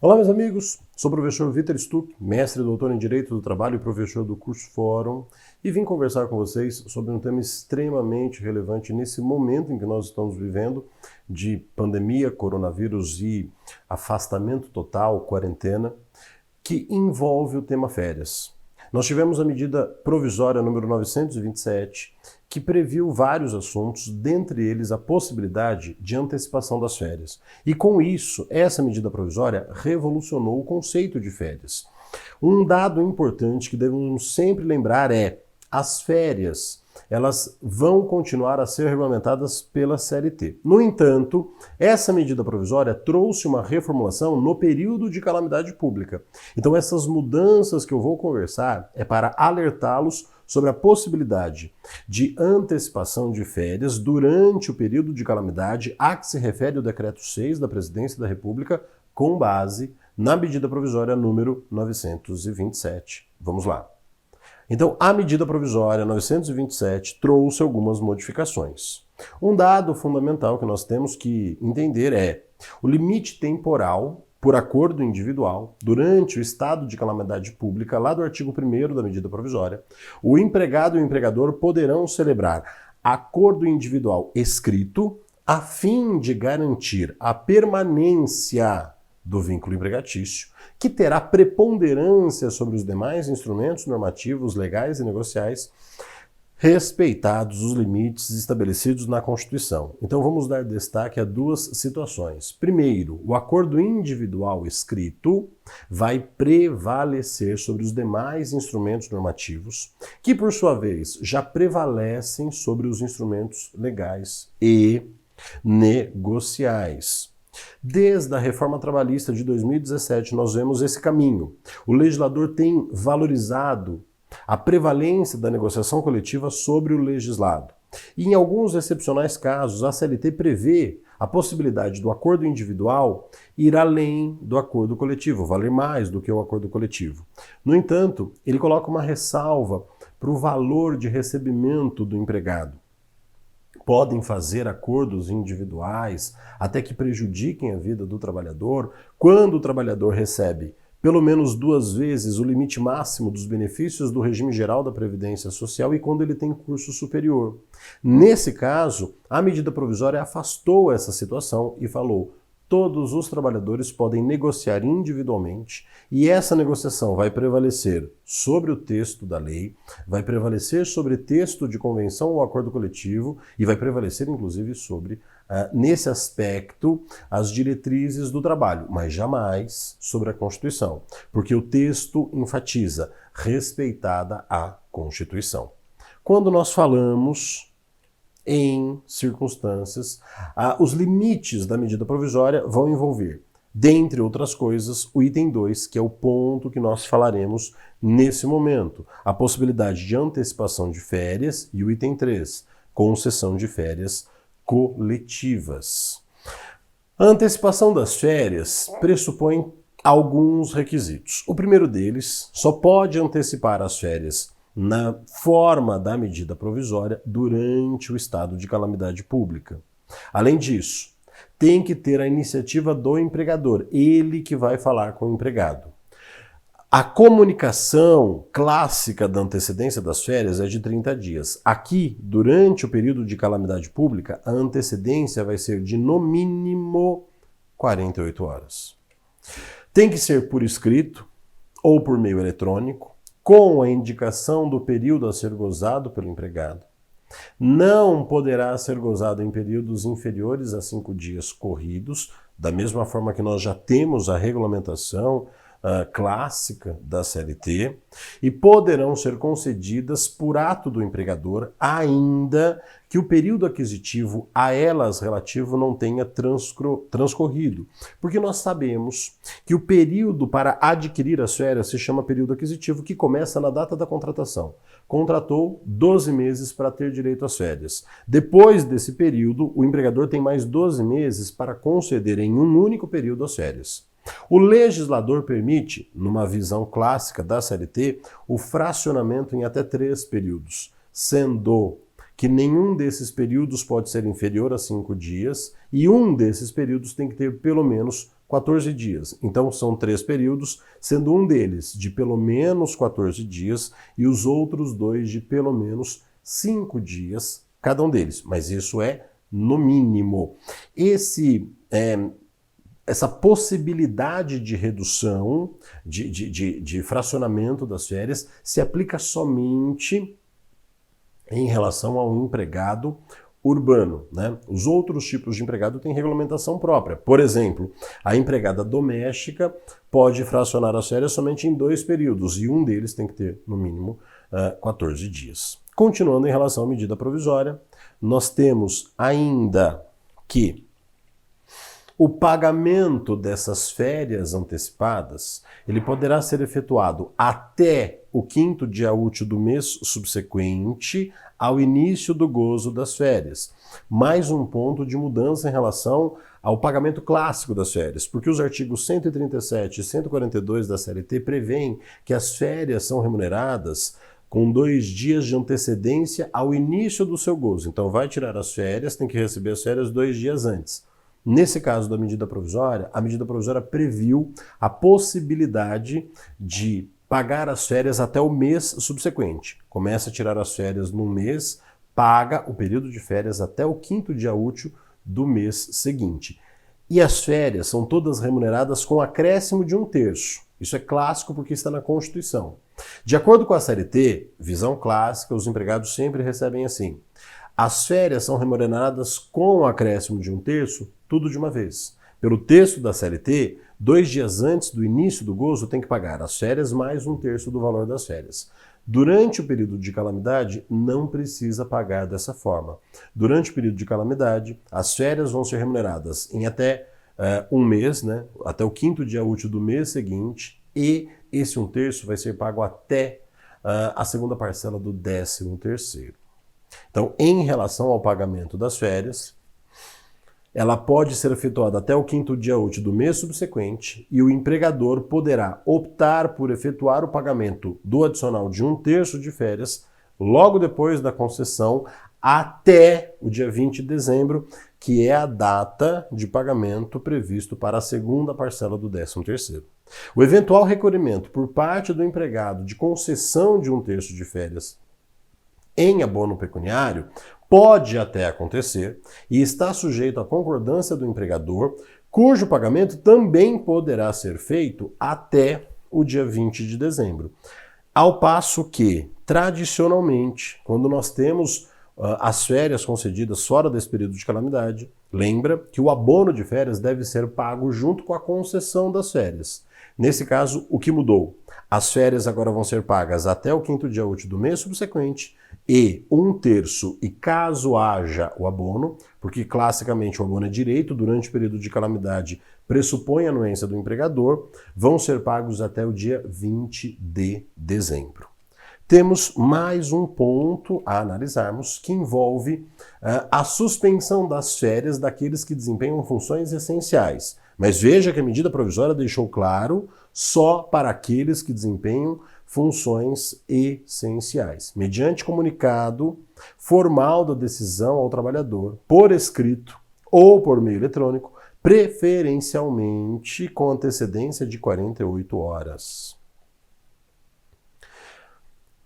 Olá, meus amigos, sou o professor Vitor Stuck, mestre e doutor em Direito do Trabalho e professor do curso Fórum, e vim conversar com vocês sobre um tema extremamente relevante nesse momento em que nós estamos vivendo de pandemia, coronavírus e afastamento total, quarentena, que envolve o tema férias. Nós tivemos a medida provisória número 927, que previu vários assuntos, dentre eles a possibilidade de antecipação das férias. E com isso, essa medida provisória revolucionou o conceito de férias. Um dado importante que devemos sempre lembrar é: as férias, elas vão continuar a ser regulamentadas pela CLT. No entanto, essa medida provisória trouxe uma reformulação no período de calamidade pública. Então, essas mudanças que eu vou conversar é para alertá-los sobre a possibilidade de antecipação de férias durante o período de calamidade a que se refere o Decreto 6 da Presidência da República, com base na medida provisória número 927. Vamos lá. Então, a medida provisória 927 trouxe algumas modificações. Um dado fundamental que nós temos que entender é o limite temporal por acordo individual durante o estado de calamidade pública, lá do artigo 1º da medida provisória. O empregado e o empregador poderão celebrar acordo individual escrito a fim de garantir a permanência do vínculo empregatício, que terá preponderância sobre os demais instrumentos normativos, legais e negociais, respeitados os limites estabelecidos na Constituição. Então vamos dar destaque a duas situações. Primeiro, o acordo individual escrito vai prevalecer sobre os demais instrumentos normativos, que por sua vez já prevalecem sobre os instrumentos legais e negociais. Desde a reforma trabalhista de 2017, nós vemos esse caminho. O legislador tem valorizado a prevalência da negociação coletiva sobre o legislado. E em alguns excepcionais casos, a CLT prevê a possibilidade do acordo individual ir além do acordo coletivo, valer mais do que o acordo coletivo. No entanto, ele coloca uma ressalva para o valor de recebimento do empregado. Podem fazer acordos individuais até que prejudiquem a vida do trabalhador quando o trabalhador recebe pelo menos 2 vezes o limite máximo dos benefícios do regime geral da Previdência Social e quando ele tem curso superior. Nesse caso, a medida provisória afastou essa situação e falou: todos os trabalhadores podem negociar individualmente e essa negociação vai prevalecer sobre o texto da lei, vai prevalecer sobre texto de convenção ou acordo coletivo e vai prevalecer inclusive sobre, nesse aspecto, as diretrizes do trabalho, mas jamais sobre a Constituição, porque o texto enfatiza respeitada a Constituição. Quando nós falamos em circunstâncias, os limites da medida provisória vão envolver, dentre outras coisas, o item 2, que é o ponto que nós falaremos nesse momento, a possibilidade de antecipação de férias, e o item 3, concessão de férias coletivas. A antecipação das férias pressupõe alguns requisitos. O primeiro deles, só pode antecipar as férias na forma da medida provisória durante o estado de calamidade pública. Além disso, tem que ter a iniciativa do empregador, ele que vai falar com o empregado. A comunicação clássica da antecedência das férias é de 30 dias. Aqui, durante o período de calamidade pública, a antecedência vai ser de no mínimo 48 horas. Tem que ser por escrito ou por meio eletrônico, com a indicação do período a ser gozado pelo empregado. Não poderá ser gozado em períodos inferiores a 5 dias corridos, da mesma forma que nós já temos a regulamentação clássica da CLT, e poderão ser concedidas por ato do empregador, ainda que o período aquisitivo a elas relativo não tenha transcorrido. Porque nós sabemos que o período para adquirir as férias se chama período aquisitivo, que começa na data da contratação. Contratou 12 meses para ter direito às férias. Depois desse período, o empregador tem mais 12 meses para conceder em um único período as férias. O legislador permite, numa visão clássica da CLT, o fracionamento em até 3 períodos, sendo que nenhum desses períodos pode ser inferior a 5 dias e um desses períodos tem que ter pelo menos 14 dias. Então são 3 períodos, sendo um deles de pelo menos 14 dias e os outros 2 de pelo menos 5 dias, cada um deles. Mas isso é no mínimo. Essa possibilidade de redução, de fracionamento das férias, se aplica somente em relação ao empregado urbano, né? Os outros tipos de empregado têm regulamentação própria. Por exemplo, a empregada doméstica pode fracionar as férias somente em 2 períodos, e um deles tem que ter, no mínimo, 14 dias. Continuando em relação à medida provisória, nós temos ainda que o pagamento dessas férias antecipadas, ele poderá ser efetuado até o 5º dia útil do mês subsequente ao início do gozo das férias. Mais um ponto de mudança em relação ao pagamento clássico das férias, porque os artigos 137 e 142 da CLT prevêem que as férias são remuneradas com 2 dias de antecedência ao início do seu gozo. Então vai tirar as férias, tem que receber as férias 2 dias antes. Nesse caso da medida provisória, a medida provisória previu a possibilidade de pagar as férias até o mês subsequente. Começa a tirar as férias num mês, paga o período de férias até o 5º dia útil do mês seguinte. E as férias são todas remuneradas com acréscimo de 1/3. Isso é clássico porque está na Constituição. De acordo com a CLT, visão clássica, os empregados sempre recebem assim. As férias são remuneradas com o acréscimo de 1/3, tudo de uma vez. Pelo texto da CLT, 2 dias antes do início do gozo tem que pagar as férias mais 1/3 do valor das férias. Durante o período de calamidade, não precisa pagar dessa forma. Durante o período de calamidade, as férias vão ser remuneradas em até um mês, né? Até o 5º dia útil do mês seguinte, e esse 1/3 vai ser pago até a segunda parcela do 13º. Então, em relação ao pagamento das férias, ela pode ser efetuada até o 5º dia útil do mês subsequente e o empregador poderá optar por efetuar o pagamento do adicional de 1/3 de férias logo depois da concessão até o dia 20 de dezembro, que é a data de pagamento previsto para a segunda parcela do 13º. O eventual requerimento por parte do empregado de concessão de 1/3 de férias em abono pecuniário pode até acontecer e está sujeito à concordância do empregador, cujo pagamento também poderá ser feito até o dia 20 de dezembro. Ao passo que, tradicionalmente, quando nós temos as férias concedidas fora desse período de calamidade, lembra que o abono de férias deve ser pago junto com a concessão das férias. Nesse caso, o que mudou? As férias agora vão ser pagas até o 5º dia útil do mês subsequente e 1/3, e caso haja o abono, porque classicamente o abono é direito, durante o período de calamidade pressupõe a anuência do empregador, vão ser pagos até o dia 20 de dezembro. Temos mais um ponto a analisarmos que envolve a suspensão das férias daqueles que desempenham funções essenciais. Mas veja que a medida provisória deixou claro só para aqueles que desempenham funções essenciais, mediante comunicado formal da decisão ao trabalhador, por escrito ou por meio eletrônico, preferencialmente com antecedência de 48 horas.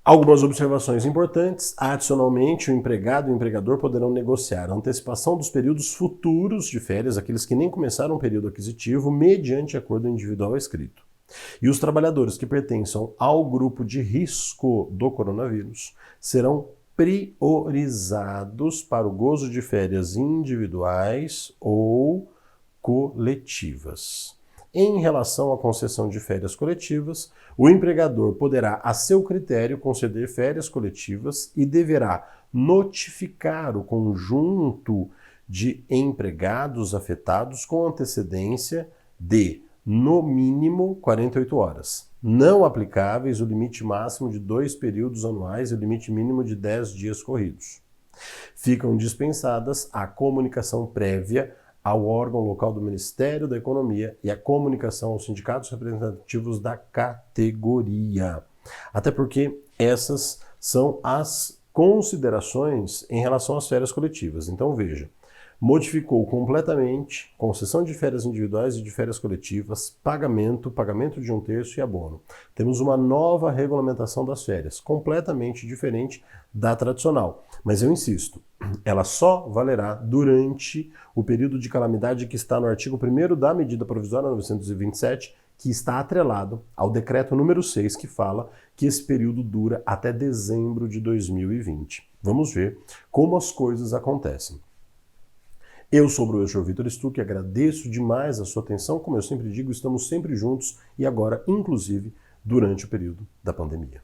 Algumas observações importantes. Adicionalmente, o empregado e o empregador poderão negociar a antecipação dos períodos futuros de férias, aqueles que nem começaram o período aquisitivo, mediante acordo individual escrito. E os trabalhadores que pertençam ao grupo de risco do coronavírus serão priorizados para o gozo de férias individuais ou coletivas. Em relação à concessão de férias coletivas, o empregador poderá, a seu critério, conceder férias coletivas e deverá notificar o conjunto de empregados afetados com antecedência de, no mínimo, 48 horas. Não aplicáveis o limite máximo de 2 períodos anuais e o limite mínimo de 10 dias corridos. Ficam dispensadas a comunicação prévia ao órgão local do Ministério da Economia e a comunicação aos sindicatos representativos da categoria. Até porque essas são as considerações em relação às férias coletivas. Então veja, modificou completamente concessão de férias individuais e de férias coletivas, pagamento de 1/3 e abono. Temos uma nova regulamentação das férias, completamente diferente da tradicional. Mas eu insisto, ela só valerá durante o período de calamidade que está no artigo 1º da medida provisória 927, que está atrelado ao decreto número 6, que fala que esse período dura até dezembro de 2020. Vamos ver como as coisas acontecem. Eu sou o professor Vitor Stuck, agradeço demais a sua atenção. Como eu sempre digo, estamos sempre juntos e agora, inclusive, durante o período da pandemia.